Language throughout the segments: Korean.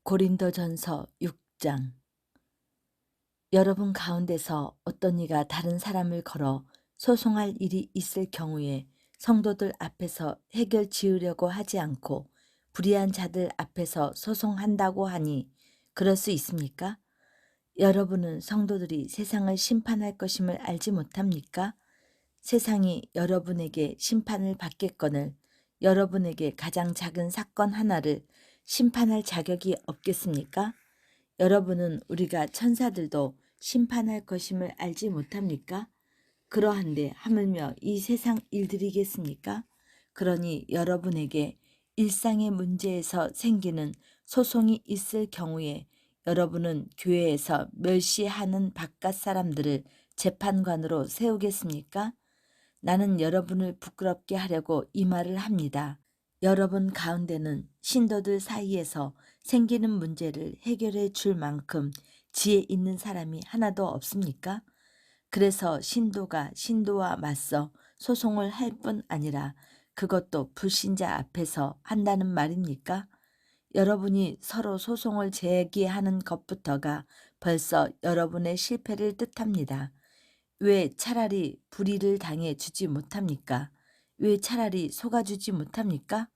고린도전서 6장. 여러분 가운데서 어떤 이가 다른 사람을 걸어 소송할 일이 있을 경우에 성도들 앞에서 해결 지으려고 하지 않고 불의한 자들 앞에서 소송한다고 하니 그럴 수 있습니까? 여러분은 성도들이 세상을 심판할 것임을 알지 못합니까? 세상이 여러분에게 심판을 받겠거늘 여러분에게 가장 작은 사건 하나를 심판할 자격이 없겠습니까? 여러분은 우리가 천사들도 심판할 것임을 알지 못합니까? 그러한데 하물며 이 세상 일들이겠습니까? 그러니 여러분에게 일상의 문제에서 생기는 소송이 있을 경우에 여러분은 교회에서 멸시하는 바깥 사람들을 재판관으로 세우겠습니까? 나는 여러분을 부끄럽게 하려고 이 말을 합니다. 여러분 가운데는 신도들 사이에서 생기는 문제를 해결해 줄 만큼 지혜 있는 사람이 하나도 없습니까? 그래서 신도가 신도와 맞서 소송을 할 뿐 아니라 그것도 불신자 앞에서 한다는 말입니까? 여러분이 서로 소송을 제기하는 것부터가 벌써 여러분의 실패를 뜻합니다. 왜 차라리 불의를 당해 주지 못합니까? 왜 차라리 속아주지 못합니까?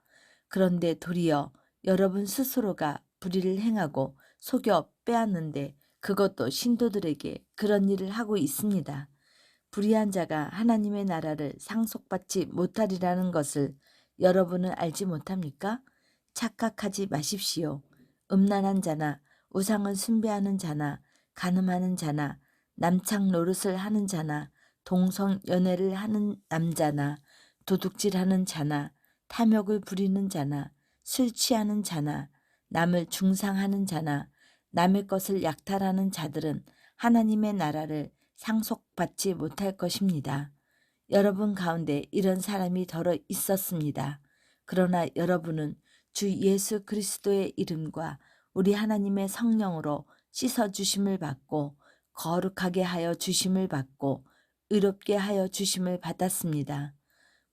그런데 도리어 여러분 스스로가 불의를 행하고 속여 빼앗는데 그것도 신도들에게 그런 일을 하고 있습니다. 불의한 자가 하나님의 나라를 상속받지 못하리라는 것을 여러분은 알지 못합니까? 착각하지 마십시오. 음란한 자나 우상을 숭배하는 자나 간음하는 자나 남창 노릇을 하는 자나 동성 연애를 하는 남자나 도둑질하는 자나 탐욕을 부리는 자나 술 취하는 자나 남을 중상하는 자나 남의 것을 약탈하는 자들은 하나님의 나라를 상속받지 못할 것입니다. 여러분 가운데 이런 사람이 더러 있었습니다. 그러나 여러분은 주 예수 그리스도의 이름과 우리 하나님의 성령으로 씻어주심을 받고 거룩하게 하여 주심을 받고 의롭게 하여 주심을 받았습니다.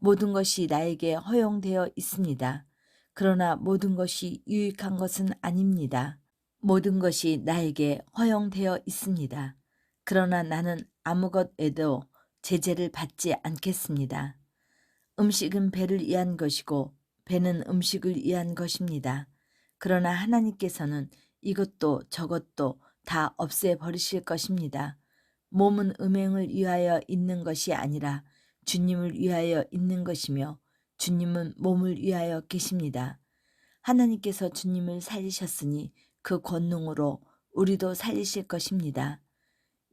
모든 것이 나에게 허용되어 있습니다. 그러나 모든 것이 유익한 것은 아닙니다. 모든 것이 나에게 허용되어 있습니다. 그러나 나는 아무것에도 제재를 받지 않겠습니다. 음식은 배를 위한 것이고 배는 음식을 위한 것입니다. 그러나 하나님께서는 이것도 저것도 다 없애버리실 것입니다. 몸은 음행을 위하여 있는 것이 아니라 주님을 위하여 있는 것이며 주님은 몸을 위하여 계십니다. 하나님께서 주님을 살리셨으니 그 권능으로 우리도 살리실 것입니다.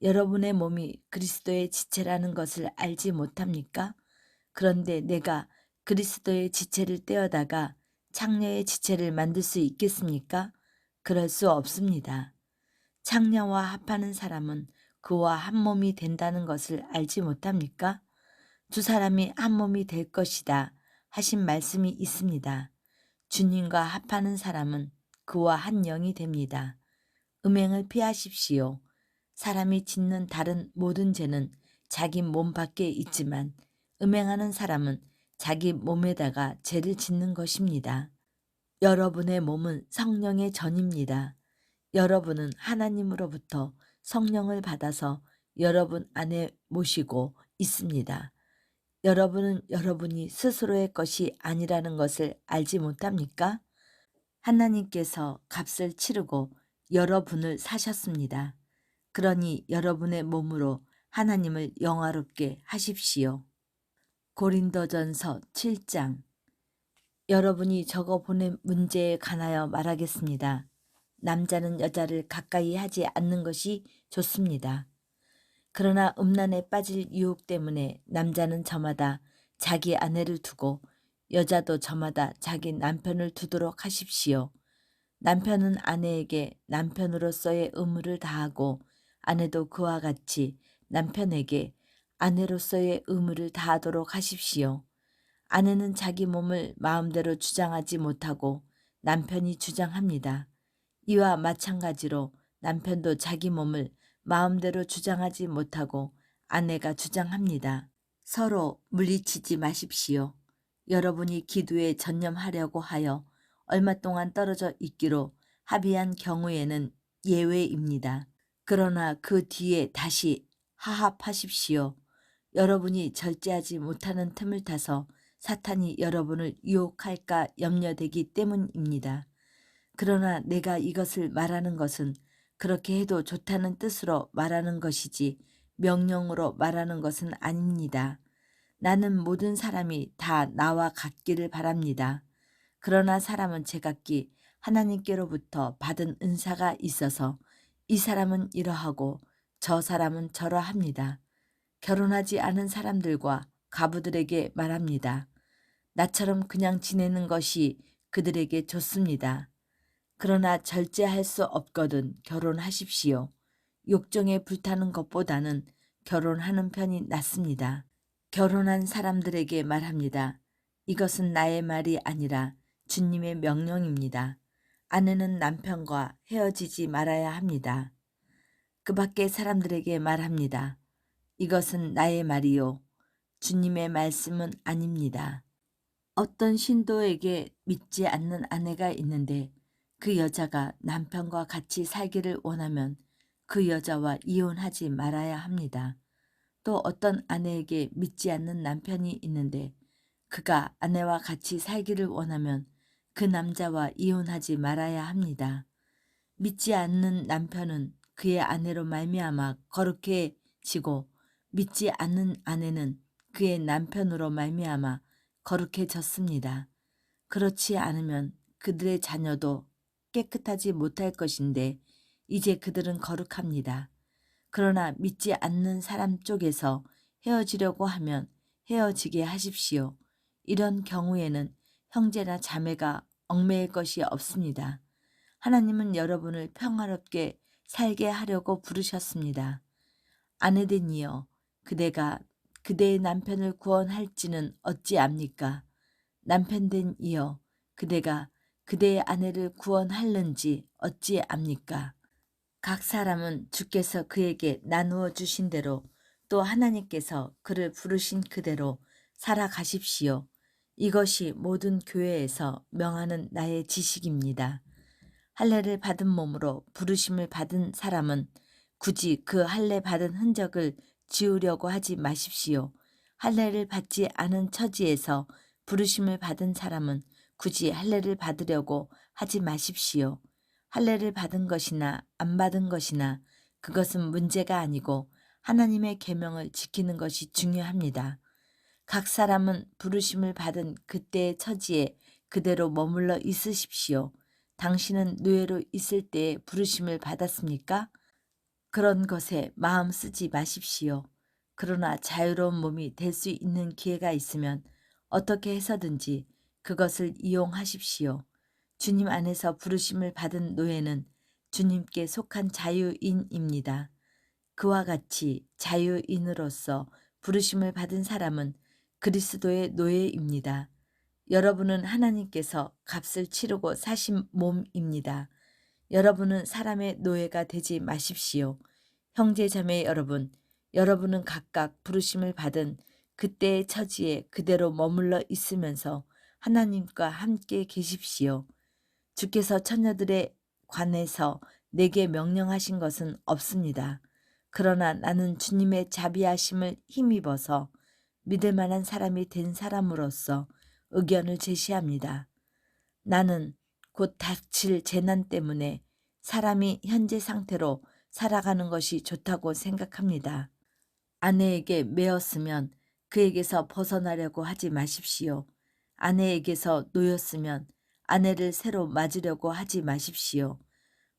여러분의 몸이 그리스도의 지체라는 것을 알지 못합니까? 그런데 내가 그리스도의 지체를 떼어다가 창녀의 지체를 만들 수 있겠습니까? 그럴 수 없습니다. 창녀와 합하는 사람은 그와 한 몸이 된다는 것을 알지 못합니까? 두 사람이 한 몸이 될 것이다 하신 말씀이 있습니다. 주님과 합하는 사람은 그와 한 영이 됩니다. 음행을 피하십시오. 사람이 짓는 다른 모든 죄는 자기 몸 밖에 있지만 음행하는 사람은 자기 몸에다가 죄를 짓는 것입니다. 여러분의 몸은 성령의 전입니다. 여러분은 하나님으로부터 성령을 받아서 여러분 안에 모시고 있습니다. 여러분은 여러분이 스스로의 것이 아니라는 것을 알지 못합니까? 하나님께서 값을 치르고 여러분을 사셨습니다. 그러니 여러분의 몸으로 하나님을 영화롭게 하십시오. 고린도전서 7장. 여러분이 적어보낸 문제에 관하여 말하겠습니다. 남자는 여자를 가까이 하지 않는 것이 좋습니다. 그러나 음란에 빠질 유혹 때문에 남자는 저마다 자기 아내를 두고 여자도 저마다 자기 남편을 두도록 하십시오. 남편은 아내에게 남편으로서의 의무를 다하고 아내도 그와 같이 남편에게 아내로서의 의무를 다하도록 하십시오. 아내는 자기 몸을 마음대로 주장하지 못하고 남편이 주장합니다. 이와 마찬가지로 남편도 자기 몸을 마음대로 주장하지 못하고 아내가 주장합니다. 서로 물리치지 마십시오. 여러분이 기도에 전념하려고 하여 얼마 동안 떨어져 있기로 합의한 경우에는 예외입니다. 그러나 그 뒤에 다시 화합하십시오. 여러분이 절제하지 못하는 틈을 타서 사탄이 여러분을 유혹할까 염려되기 때문입니다. 그러나 내가 이것을 말하는 것은 그렇게 해도 좋다는 뜻으로 말하는 것이지 명령으로 말하는 것은 아닙니다. 나는 모든 사람이 다 나와 같기를 바랍니다. 그러나 사람은 제각기 하나님께로부터 받은 은사가 있어서 이 사람은 이러하고 저 사람은 저러합니다. 결혼하지 않은 사람들과 가부들에게 말합니다. 나처럼 그냥 지내는 것이 그들에게 좋습니다. 그러나 절제할 수 없거든 결혼하십시오. 욕정에 불타는 것보다는 결혼하는 편이 낫습니다. 결혼한 사람들에게 말합니다. 이것은 나의 말이 아니라 주님의 명령입니다. 아내는 남편과 헤어지지 말아야 합니다. 그 밖의 사람들에게 말합니다. 이것은 나의 말이요. 주님의 말씀은 아닙니다. 어떤 신도에게 믿지 않는 아내가 있는데 그 여자가 남편과 같이 살기를 원하면 그 여자와 이혼하지 말아야 합니다. 또 어떤 아내에게 믿지 않는 남편이 있는데 그가 아내와 같이 살기를 원하면 그 남자와 이혼하지 말아야 합니다. 믿지 않는 남편은 그의 아내로 말미암아 거룩해지고 믿지 않는 아내는 그의 남편으로 말미암아 거룩해졌습니다. 그렇지 않으면 그들의 자녀도 깨끗하지 못할 것인데 이제 그들은 거룩합니다. 그러나 믿지 않는 사람 쪽에서 헤어지려고 하면 헤어지게 하십시오. 이런 경우에는 형제나 자매가 얽매일 것이 없습니다. 하나님은 여러분을 평화롭게 살게 하려고 부르셨습니다. 아내된 이여, 그대가 그대의 남편을 구원할지는 어찌 압니까? 남편된 이여, 그대가 그대의 아내를 구원할는지 어찌 압니까? 각 사람은 주께서 그에게 나누어 주신 대로 또 하나님께서 그를 부르신 그대로 살아가십시오. 이것이 모든 교회에서 명하는 나의 지식입니다. 할례를 받은 몸으로 부르심을 받은 사람은 굳이 그 할례 받은 흔적을 지우려고 하지 마십시오. 할례를 받지 않은 처지에서 부르심을 받은 사람은 굳이 할례를 받으려고 하지 마십시오. 할례를 받은 것이나 안 받은 것이나 그것은 문제가 아니고 하나님의 계명을 지키는 것이 중요합니다. 각 사람은 부르심을 받은 그때의 처지에 그대로 머물러 있으십시오. 당신은 노예로 있을 때에 부르심을 받았습니까? 그런 것에 마음 쓰지 마십시오. 그러나 자유로운 몸이 될 수 있는 기회가 있으면 어떻게 해서든지 그것을 이용하십시오. 주님 안에서 부르심을 받은 노예는 주님께 속한 자유인입니다. 그와 같이 자유인으로서 부르심을 받은 사람은 그리스도의 노예입니다. 여러분은 하나님께서 값을 치르고 사신 몸입니다. 여러분은 사람의 노예가 되지 마십시오. 형제 자매 여러분, 여러분은 각각 부르심을 받은 그때의 처지에 그대로 머물러 있으면서 하나님과 함께 계십시오. 주께서 처녀들에 관해서 내게 명령하신 것은 없습니다. 그러나 나는 주님의 자비하심을 힘입어서 믿을 만한 사람이 된 사람으로서 의견을 제시합니다. 나는 곧 닥칠 재난 때문에 사람이 현재 상태로 살아가는 것이 좋다고 생각합니다. 아내에게 매였으면 그에게서 벗어나려고 하지 마십시오. 아내에게서 놓였으면 아내를 새로 맞으려고 하지 마십시오.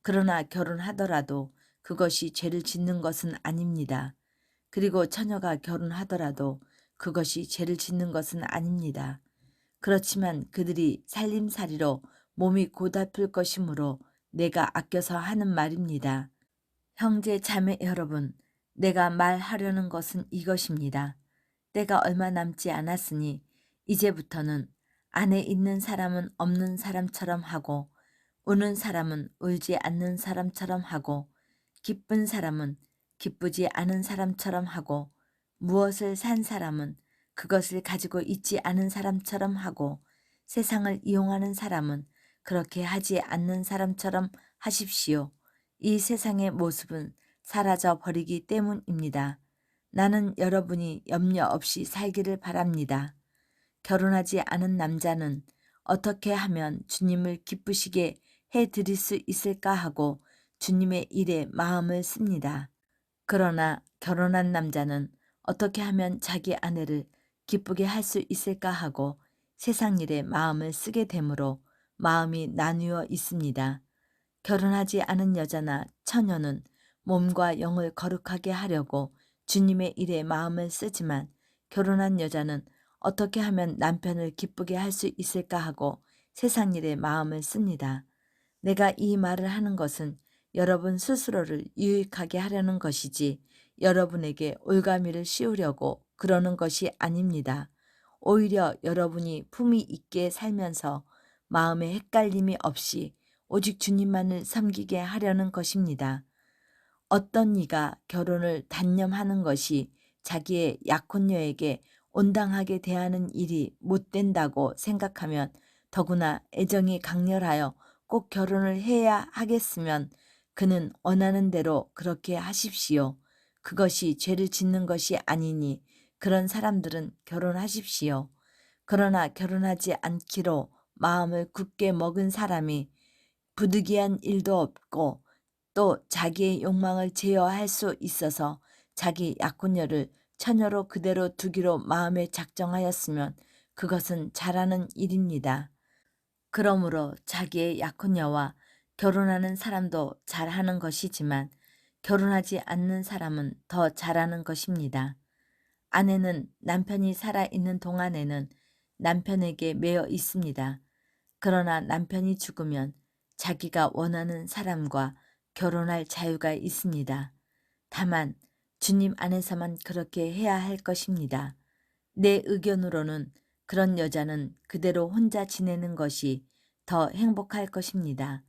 그러나 결혼하더라도 그것이 죄를 짓는 것은 아닙니다. 그리고 처녀가 결혼하더라도 그것이 죄를 짓는 것은 아닙니다. 그렇지만 그들이 살림살이로 몸이 고달플 것이므로 내가 아껴서 하는 말입니다. 형제 자매 여러분, 내가 말하려는 것은 이것입니다. 때가 얼마 남지 않았으니 이제부터는 안에 있는 사람은 없는 사람처럼 하고 우는 사람은 울지 않는 사람처럼 하고 기쁜 사람은 기쁘지 않은 사람처럼 하고 무엇을 산 사람은 그것을 가지고 있지 않은 사람처럼 하고 세상을 이용하는 사람은 그렇게 하지 않는 사람처럼 하십시오. 이 세상의 모습은 사라져 버리기 때문입니다. 나는 여러분이 염려 없이 살기를 바랍니다. 결혼하지 않은 남자는 어떻게 하면 주님을 기쁘시게 해드릴 수 있을까 하고 주님의 일에 마음을 씁니다. 그러나 결혼한 남자는 어떻게 하면 자기 아내를 기쁘게 할 수 있을까 하고 세상 일에 마음을 쓰게 되므로 마음이 나뉘어 있습니다. 결혼하지 않은 여자나 처녀는 몸과 영을 거룩하게 하려고 주님의 일에 마음을 쓰지만 결혼한 여자는 어떻게 하면 남편을 기쁘게 할 수 있을까 하고 세상 일에 마음을 씁니다. 내가 이 말을 하는 것은 여러분 스스로를 유익하게 하려는 것이지 여러분에게 올가미를 씌우려고 그러는 것이 아닙니다. 오히려 여러분이 품위 있게 살면서 마음에 헷갈림이 없이 오직 주님만을 섬기게 하려는 것입니다. 어떤 이가 결혼을 단념하는 것이 자기의 약혼녀에게 온당하게 대하는 일이 못된다고 생각하면 더구나 애정이 강렬하여 꼭 결혼을 해야 하겠으면 그는 원하는 대로 그렇게 하십시오. 그것이 죄를 짓는 것이 아니니 그런 사람들은 결혼하십시오. 그러나 결혼하지 않기로 마음을 굳게 먹은 사람이 부득이한 일도 없고 또 자기의 욕망을 제어할 수 있어서 자기 약혼녀를 처녀로 그대로 두기로 마음에 작정하였으면 그것은 잘하는 일입니다. 그러므로 자기의 약혼녀와 결혼하는 사람도 잘하는 것이지만 결혼하지 않는 사람은 더 잘하는 것입니다. 아내는 남편이 살아있는 동안에는 남편에게 매여 있습니다. 그러나 남편이 죽으면 자기가 원하는 사람과 결혼할 자유가 있습니다. 다만 주님 안에서만 그렇게 해야 할 것입니다. 내 의견으로는 그런 여자는 그대로 혼자 지내는 것이 더 행복할 것입니다.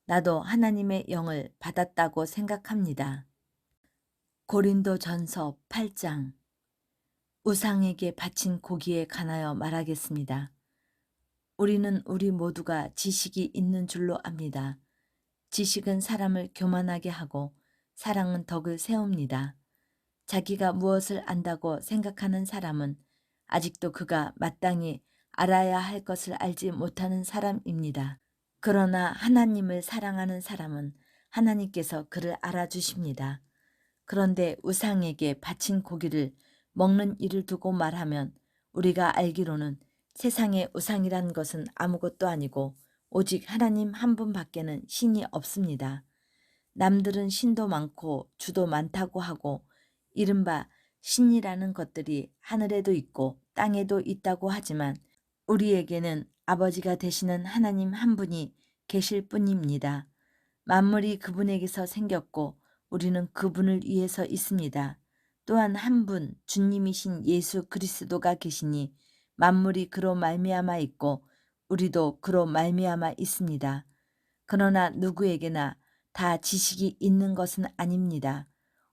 나도 하나님의 영을 받았다고 생각합니다. 고린도전서 8장. 우상에게 바친 고기에 관하여 말하겠습니다. 우리는 우리 모두가 지식이 있는 줄로 압니다. 지식은 사람을 교만하게 하고 사랑은 덕을 세웁니다. 자기가 무엇을 안다고 생각하는 사람은 아직도 그가 마땅히 알아야 할 것을 알지 못하는 사람입니다. 그러나 하나님을 사랑하는 사람은 하나님께서 그를 알아주십니다. 그런데 우상에게 바친 고기를 먹는 일을 두고 말하면 우리가 알기로는 세상의 우상이란 것은 아무것도 아니고 오직 하나님 한 분밖에는 신이 없습니다. 남들은 신도 많고 주도 많다고 하고 이른바 신이라는 것들이 하늘에도 있고 땅에도 있다고 하지만 우리에게는 아버지가 되시는 하나님 한 분이 계실 뿐입니다. 만물이 그분에게서 생겼고 우리는 그분을 위해서 있습니다. 또한 한 분 주님이신 예수 그리스도가 계시니 만물이 그로 말미암아 있고 우리도 그로 말미암아 있습니다. 그러나 누구에게나 다 지식이 있는 것은 아닙니다.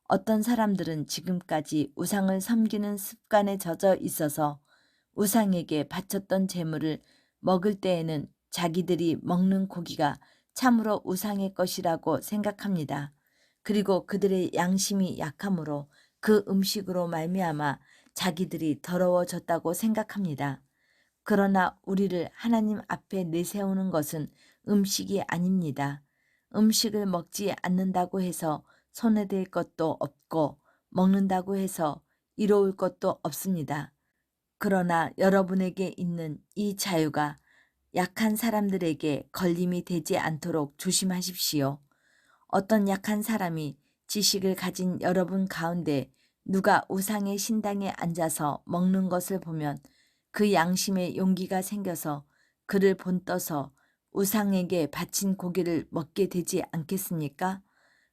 어떤 사람들은 지금까지 우상을 섬기는 습관에 젖어 있어서 우상에게 바쳤던 재물을 먹을 때에는 자기들이 먹는 고기가 참으로 우상의 것이라고 생각합니다. 그리고 그들의 양심이 약하므로 그 음식으로 말미암아 자기들이 더러워졌다고 생각합니다. 그러나 우리를 하나님 앞에 내세우는 것은 음식이 아닙니다. 음식을 먹지 않는다고 해서 손해될 것도 없고 먹는다고 해서 이로울 것도 없습니다. 그러나 여러분에게 있는 이 자유가 약한 사람들에게 걸림이 되지 않도록 조심하십시오. 어떤 약한 사람이 지식을 가진 여러분 가운데 누가 우상의 신당에 앉아서 먹는 것을 보면 그 양심에 용기가 생겨서 그를 본떠서 우상에게 바친 고기를 먹게 되지 않겠습니까?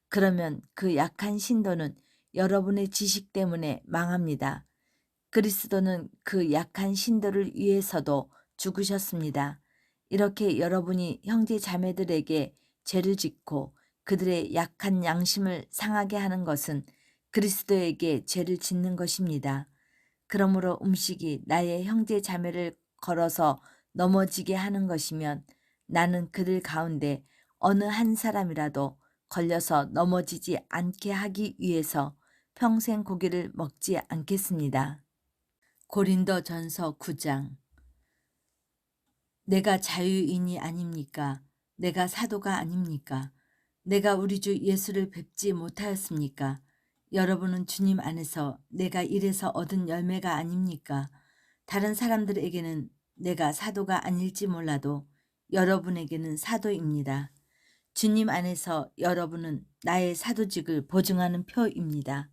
그러면 그 약한 신도는 여러분의 지식 때문에 망합니다. 그리스도는 그 약한 신도를 위해서도 죽으셨습니다. 이렇게 여러분이 형제 자매들에게 죄를 짓고 그들의 약한 양심을 상하게 하는 것은 그리스도에게 죄를 짓는 것입니다. 그러므로 음식이 나의 형제 자매를 걸어서 넘어지게 하는 것이면 나는 그들 가운데 어느 한 사람이라도 걸려서 넘어지지 않게 하기 위해서 평생 고기를 먹지 않겠습니다. 고린도전서 9장. 내가 자유인이 아닙니까? 내가 사도가 아닙니까? 내가 우리 주 예수를 뵙지 못하였습니까? 여러분은 주님 안에서 내가 일해서 얻은 열매가 아닙니까? 다른 사람들에게는 내가 사도가 아닐지 몰라도 여러분에게는 사도입니다. 주님 안에서 여러분은 나의 사도직을 보증하는 표입니다.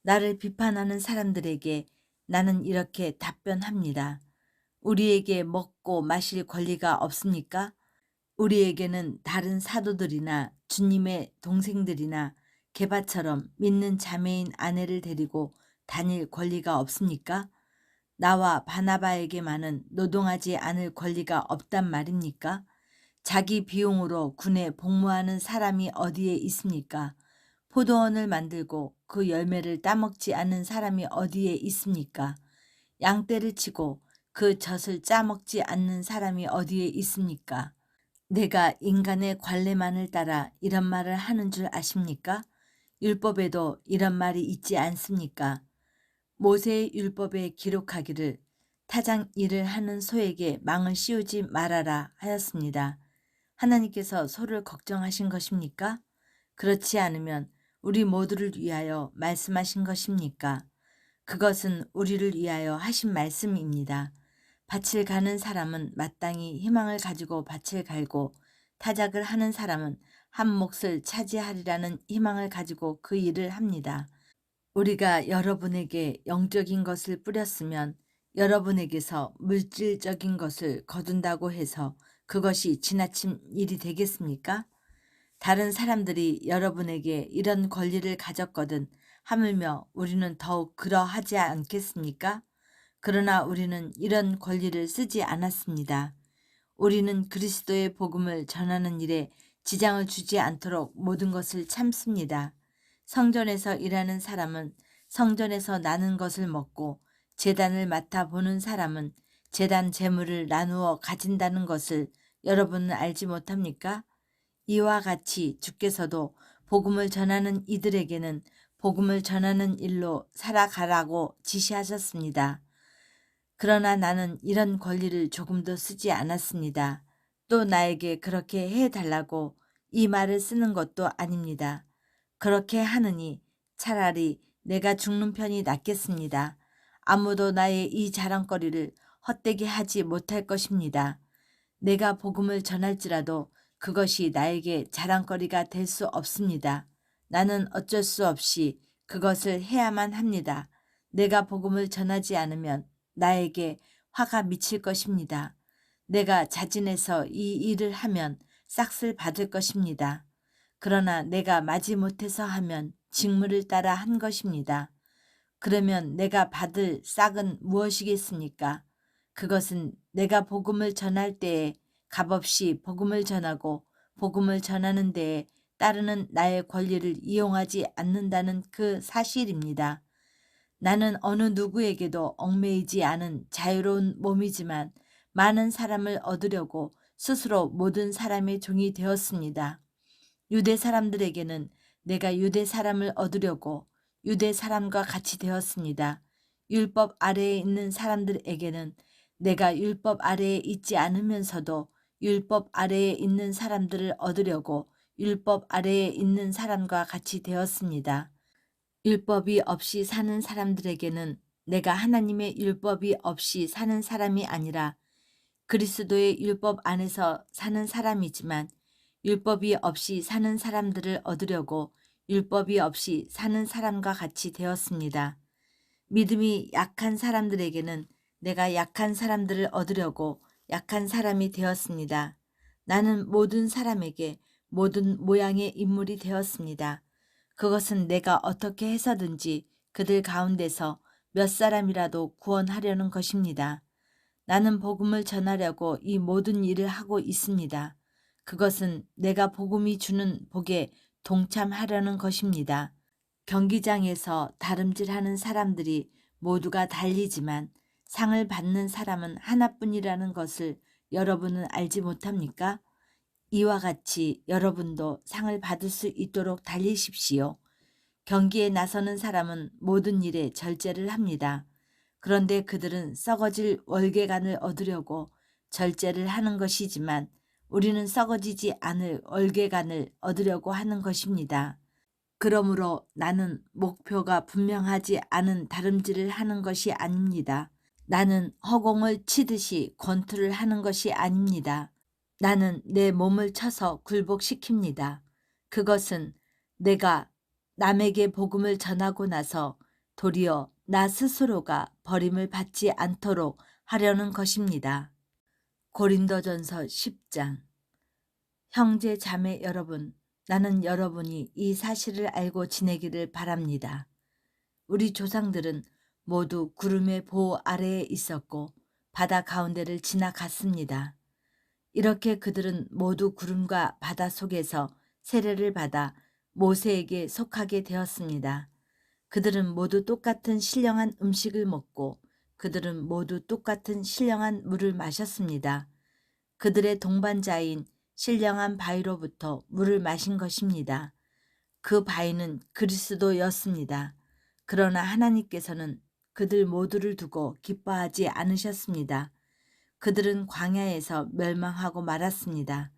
나를 비판하는 사람들에게 나는 이렇게 답변합니다. 우리에게 먹고 마실 권리가 없습니까? 우리에게는 다른 사도들이나 주님의 동생들이나 게바처럼 믿는 자매인 아내를 데리고 다닐 권리가 없습니까? 나와 바나바에게만은 노동하지 않을 권리가 없단 말입니까? 자기 비용으로 군에 복무하는 사람이 어디에 있습니까? 포도원을 만들고 그 열매를 따먹지 않는 사람이 어디에 있습니까? 양떼를 치고 그 젖을 짜먹지 않는 사람이 어디에 있습니까? 내가 인간의 관례만을 따라 이런 말을 하는 줄 아십니까? 율법에도 이런 말이 있지 않습니까? 모세의 율법에 기록하기를 타장 일을 하는 소에게 망을 씌우지 말아라 하였습니다. 하나님께서 소를 걱정하신 것입니까? 그렇지 않으면 우리 모두를 위하여 말씀하신 것입니까? 그것은 우리를 위하여 하신 말씀입니다. 밭을 가는 사람은 마땅히 희망을 가지고 밭을 갈고 타작을 하는 사람은 한 몫을 차지하리라는 희망을 가지고 그 일을 합니다. 우리가 여러분에게 영적인 것을 뿌렸으면 여러분에게서 물질적인 것을 거둔다고 해서 그것이 지나친 일이 되겠습니까? 다른 사람들이 여러분에게 이런 권리를 가졌거든 하물며 우리는 더욱 그러하지 않겠습니까? 그러나 우리는 이런 권리를 쓰지 않았습니다. 우리는 그리스도의 복음을 전하는 일에 지장을 주지 않도록 모든 것을 참습니다. 성전에서 일하는 사람은 성전에서 나는 것을 먹고 제단을 맡아보는 사람은 제단 재물을 나누어 가진다는 것을 여러분은 알지 못합니까? 이와 같이 주께서도 복음을 전하는 이들에게는 복음을 전하는 일로 살아가라고 지시하셨습니다. 그러나 나는 이런 권리를 조금도 쓰지 않았습니다. 또 나에게 그렇게 해달라고 이 말을 쓰는 것도 아닙니다. 그렇게 하느니 차라리 내가 죽는 편이 낫겠습니다. 아무도 나의 이 자랑거리를 헛되게 하지 못할 것입니다. 내가 복음을 전할지라도 그것이 나에게 자랑거리가 될 수 없습니다. 나는 어쩔 수 없이 그것을 해야만 합니다. 내가 복음을 전하지 않으면 나에게 화가 미칠 것입니다. 내가 자진해서 이 일을 하면 싹쓸 받을 것입니다. 그러나 내가 마지못해서 하면 직무를 따라 한 것입니다. 그러면 내가 받을 싹은 무엇이겠습니까? 그것은 내가 복음을 전할 때에 값없이 복음을 전하고 복음을 전하는 데에 따르는 나의 권리를 이용하지 않는다는 그 사실입니다. 나는 어느 누구에게도 얽매이지 않은 자유로운 몸이지만 많은 사람을 얻으려고 스스로 모든 사람의 종이 되었습니다. 유대 사람들에게는 내가 유대 사람을 얻으려고 유대 사람과 같이 되었습니다. 율법 아래에 있는 사람들에게는 내가 율법 아래에 있지 않으면서도 율법 아래에 있는 사람들을 얻으려고 율법 아래에 있는 사람과 같이 되었습니다. 율법이 없이 사는 사람들에게는 내가 하나님의 율법이 없이 사는 사람이 아니라 그리스도의 율법 안에서 사는 사람이지만 율법이 없이 사는 사람들을 얻으려고 율법이 없이 사는 사람과 같이 되었습니다. 믿음이 약한 사람들에게는 내가 약한 사람들을 얻으려고 약한 사람이 되었습니다. 나는 모든 사람에게 모든 모양의 인물이 되었습니다. 그것은 내가 어떻게 해서든지 그들 가운데서 몇 사람이라도 구원하려는 것입니다. 나는 복음을 전하려고 이 모든 일을 하고 있습니다. 그것은 내가 복음이 주는 복에 동참하려는 것입니다. 경기장에서 다름질하는 사람들이 모두가 달리지만 상을 받는 사람은 하나뿐이라는 것을 여러분은 알지 못합니까? 이와 같이 여러분도 상을 받을 수 있도록 달리십시오. 경기에 나서는 사람은 모든 일에 절제를 합니다. 그런데 그들은 썩어질 월계관을 얻으려고 절제를 하는 것이지만 우리는 썩어지지 않을 월계관을 얻으려고 하는 것입니다. 그러므로 나는 목표가 분명하지 않은 다름질을 하는 것이 아닙니다. 나는 허공을 치듯이 권투를 하는 것이 아닙니다. 나는 내 몸을 쳐서 굴복시킵니다. 그것은 내가 남에게 복음을 전하고 나서 도리어 나 스스로가 버림을 받지 않도록 하려는 것입니다. 고린도전서 10장. 형제 자매 여러분, 나는 여러분이 이 사실을 알고 지내기를 바랍니다. 우리 조상들은 모두 구름의 보호 아래에 있었고 바다 가운데를 지나갔습니다. 이렇게 그들은 모두 구름과 바다 속에서 세례를 받아 모세에게 속하게 되었습니다. 그들은 모두 똑같은 신령한 음식을 먹고 그들은 모두 똑같은 신령한 물을 마셨습니다. 그들의 동반자인 신령한 바위로부터 물을 마신 것입니다. 그 바위는 그리스도였습니다. 그러나 하나님께서는 그들 모두를 두고 기뻐하지 않으셨습니다. 그들은 광야에서 멸망하고 말았습니다.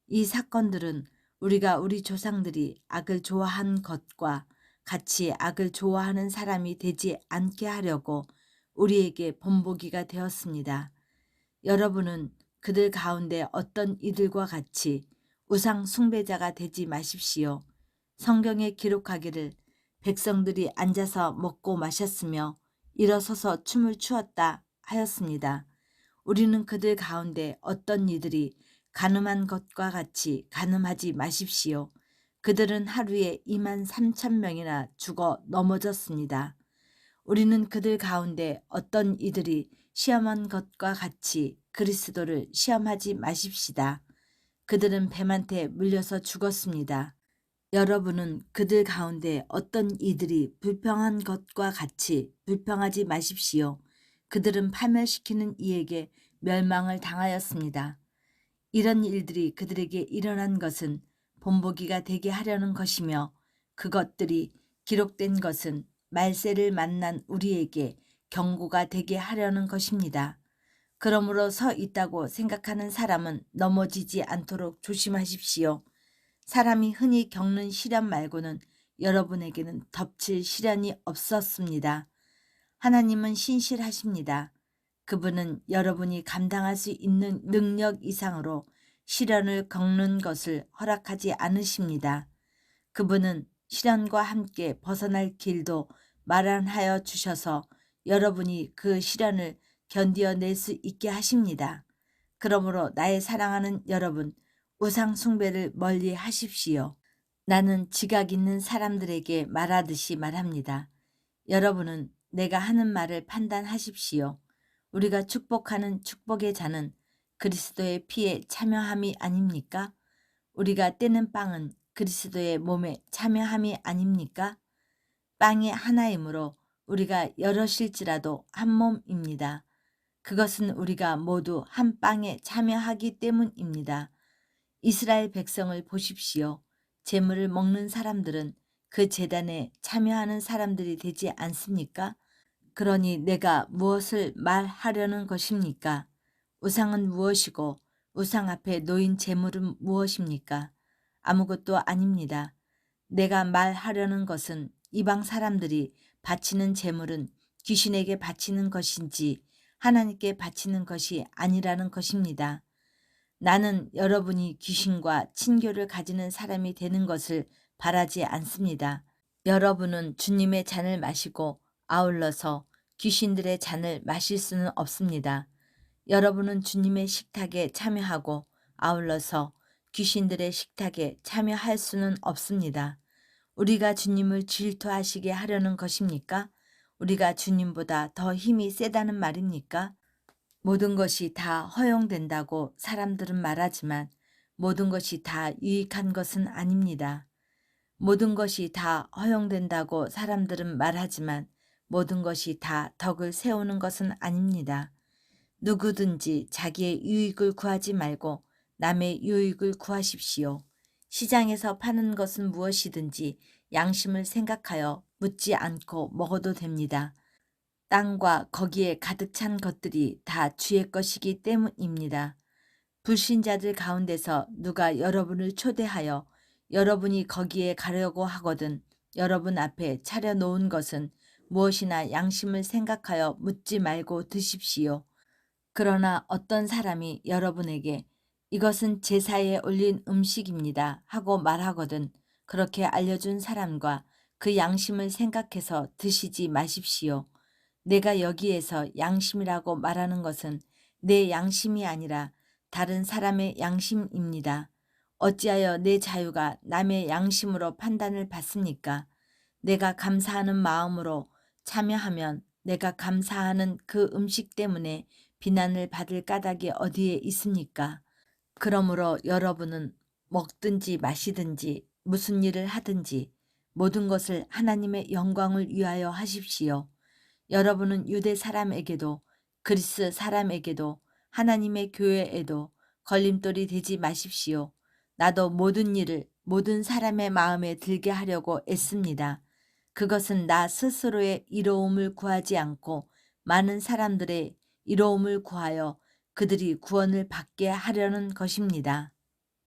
이 사건들은 우리가 우리 조상들이 악을 좋아한 것과 같이 악을 좋아하는 사람이 되지 않게 하려고 우리에게 본보기가 되었습니다. 여러분은 그들 가운데 어떤 이들과 같이 우상 숭배자가 되지 마십시오. 성경에 기록하기를 백성들이 앉아서 먹고 마셨으며 일어서서 춤을 추었다 하였습니다. 우리는 그들 가운데 어떤 이들이 간음한 것과 같이 간음하지 마십시오. 그들은 하루에 23,000명이나 죽어 넘어졌습니다. 우리는 그들 가운데 어떤 이들이 시험한 것과 같이 그리스도를 시험하지 마십시다. 그들은 뱀한테 물려서 죽었습니다. 여러분은 그들 가운데 어떤 이들이 불평한 것과 같이 불평하지 마십시오. 그들은 파멸시키는 이에게 멸망을 당하였습니다. 이런 일들이 그들에게 일어난 것은 본보기가 되게 하려는 것이며 그것들이 기록된 것은 말세를 만난 우리에게 경고가 되게 하려는 것입니다. 그러므로 서 있다고 생각하는 사람은 넘어지지 않도록 조심하십시오. 사람이 흔히 겪는 시련 말고는 여러분에게는 덮칠 시련이 없었습니다. 하나님은 신실하십니다. 그분은 여러분이 감당할 수 있는 능력 이상으로 시련을 겪는 것을 허락하지 않으십니다. 그분은 시련과 함께 벗어날 길도 마련하여 주셔서 여러분이 그 시련을 견디어낼 수 있게 하십니다. 그러므로 나의 사랑하는 여러분, 우상 숭배를 멀리 하십시오. 나는 지각 있는 사람들에게 말하듯이 말합니다. 여러분은 내가 하는 말을 판단하십시오. 우리가 축복하는 축복의 잔은 그리스도의 피에 참여함이 아닙니까? 우리가 떼는 빵은 그리스도의 몸에 참여함이 아닙니까? 빵이 하나이므로 우리가 여럿일지라도 한 몸입니다. 그것은 우리가 모두 한 빵에 참여하기 때문입니다. 이스라엘 백성을 보십시오. 제물을 먹는 사람들은 그 제단에 참여하는 사람들이 되지 않습니까? 그러니 내가 무엇을 말하려는 것입니까? 우상은 무엇이고 우상 앞에 놓인 제물은 무엇입니까? 아무것도 아닙니다. 내가 말하려는 것은 이방 사람들이 바치는 제물은 귀신에게 바치는 것인지 하나님께 바치는 것이 아니라는 것입니다. 나는 여러분이 귀신과 친교를 가지는 사람이 되는 것을 바라지 않습니다. 여러분은 주님의 잔을 마시고 아울러서 귀신들의 잔을 마실 수는 없습니다. 여러분은 주님의 식탁에 참여하고 아울러서 귀신들의 식탁에 참여할 수는 없습니다. 우리가 주님을 질투하시게 하려는 것입니까? 우리가 주님보다 더 힘이 세다는 말입니까? 모든 것이 다 허용된다고 사람들은 말하지만 모든 것이 다 유익한 것은 아닙니다. 모든 것이 다 허용된다고 사람들은 말하지만 모든 것이 다 덕을 세우는 것은 아닙니다. 누구든지 자기의 유익을 구하지 말고 남의 유익을 구하십시오. 시장에서 파는 것은 무엇이든지 양심을 생각하여 묻지 않고 먹어도 됩니다. 땅과 거기에 가득 찬 것들이 다 주의 것이기 때문입니다. 불신자들 가운데서 누가 여러분을 초대하여 여러분이 거기에 가려고 하거든 여러분 앞에 차려놓은 것은 무엇이나 양심을 생각하여 묻지 말고 드십시오. 그러나 어떤 사람이 여러분에게 이것은 제사에 올린 음식입니다 하고 말하거든 그렇게 알려준 사람과 그 양심을 생각해서 드시지 마십시오. 내가 여기에서 양심이라고 말하는 것은 내 양심이 아니라 다른 사람의 양심입니다. 어찌하여 내 자유가 남의 양심으로 판단을 받습니까? 내가 감사하는 마음으로 참여하면 내가 감사하는 그 음식 때문에 비난을 받을 까닭이 어디에 있습니까? 그러므로 여러분은 먹든지 마시든지 무슨 일을 하든지 모든 것을 하나님의 영광을 위하여 하십시오. 여러분은 유대 사람에게도 그리스 사람에게도 하나님의 교회에도 걸림돌이 되지 마십시오. 나도 모든 일을 모든 사람의 마음에 들게 하려고 애씁니다. 그것은 나 스스로의 이로움을 구하지 않고 많은 사람들의 이로움을 구하여 그들이 구원을 받게 하려는 것입니다.